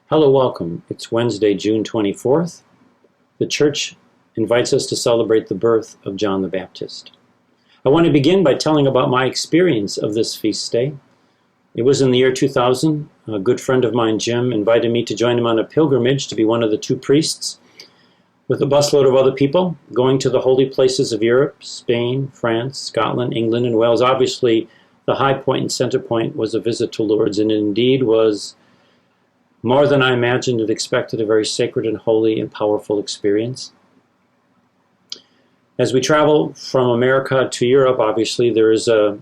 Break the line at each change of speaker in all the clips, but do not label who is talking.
Hello, welcome. It's Wednesday, June 24th. The church invites us to celebrate the birth of John the Baptist. I want to begin by telling about my experience of this feast day. It was in the year 2000. A good friend of mine, Jim, invited me to join him on a pilgrimage to be one of the two priests with a busload of other people going to the holy places of Europe, Spain, France, Scotland, England, and Wales. Obviously, the high point and center point was a visit to Lourdes, and it indeed was more than I imagined and expected, a very sacred and holy and powerful experience. As we travel from America to Europe, obviously there is a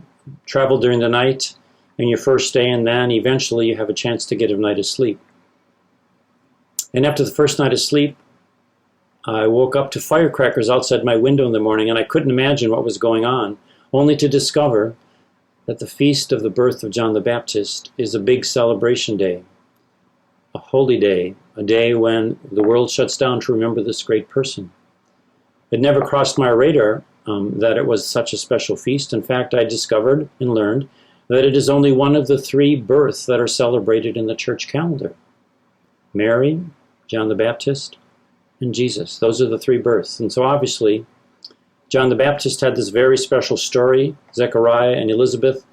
travel during the night and your first day, and then eventually you have a chance to get a night of sleep. And after the first night of sleep, I woke up to firecrackers outside my window in the morning, and I couldn't imagine what was going on, only to discover that the feast of the birth of John the Baptist is a big celebration day, a holy day, a day when the world shuts down to remember this great person. It never crossed my radar that it was such a special feast. In fact, I discovered and learned that it is only one of the three births that are celebrated in the church calendar. Mary, John the Baptist, and Jesus. Those are the three births. And so obviously, John the Baptist had this very special story. Zechariah and Elizabeth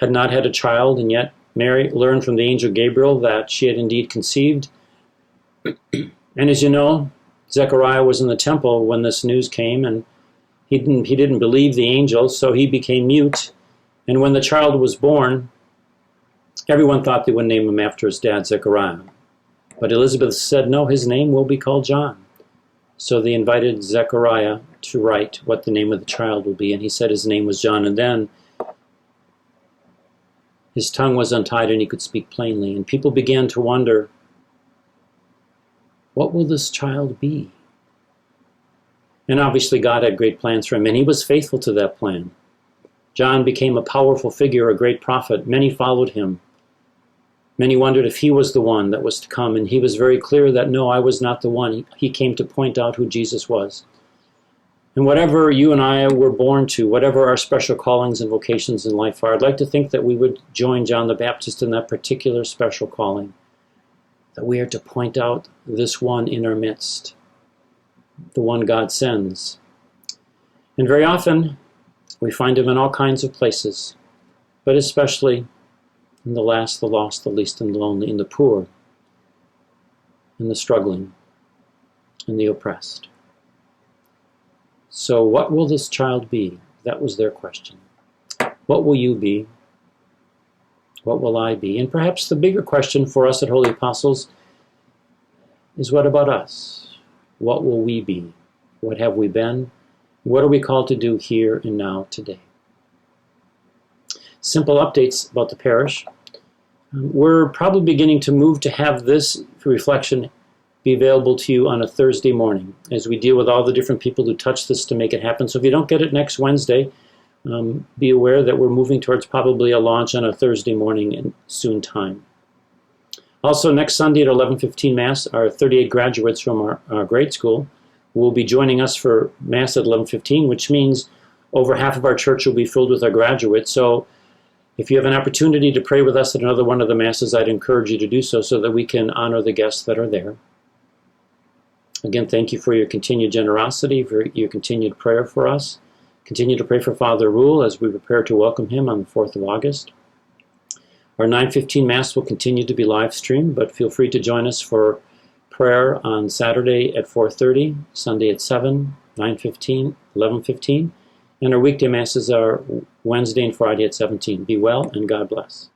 had not had a child, and yet Mary learned from the angel Gabriel that she had indeed conceived. And as you know, Zechariah was in the temple when this news came, and he didn't believe the angel, so he became mute. And when the child was born, everyone thought they would name him after his dad, Zechariah. But Elizabeth said, no, his name will be called John. So they invited Zechariah to write what the name of the child will be, and he said his name was John. And then his tongue was untied and he could speak plainly. And people began to wonder, what will this child be? And obviously God had great plans for him, and he was faithful to that plan. John became a powerful figure, a great prophet. Many followed him. Many wondered if he was the one that was to come, and he was very clear that, no, I was not the one. He came to point out who Jesus was. And whatever you and I were born to, whatever our special callings and vocations in life are, I'd like to think that we would join John the Baptist in that particular special calling, that we are to point out this one in our midst, the one God sends. And very often, we find him in all kinds of places, but especially in the last, the lost, the least, and the lonely, in the poor, in the struggling, and the oppressed. So what will this child be? That was their question. What will you be? What will I be? And perhaps the bigger question for us at Holy Apostles is, what about us? What will we be? What have we been? What are we called to do here and now today? Simple updates about the parish. We're probably beginning to move to have this reflection be available to you on a Thursday morning as we deal with all the different people who touch this to make it happen. So if you don't get it next Wednesday, be aware that we're moving towards probably a launch on a Thursday morning in soon time. Also, next Sunday at 11:15 Mass, our 38 graduates from our grade school will be joining us for Mass at 11:15, which means over half of our church will be filled with our graduates. So if you have an opportunity to pray with us at another one of the Masses, I'd encourage you to do so that we can honor the guests that are there. Again, thank you for your continued generosity, for your continued prayer for us. Continue to pray for Father Rule as we prepare to welcome him on the 4th of August. Our 9:15 Mass will continue to be live streamed, but feel free to join us for prayer on Saturday at 4:30, Sunday at 7, 9:15, 11:15, and our weekday Masses are Wednesday and Friday at 17. Be well and God bless.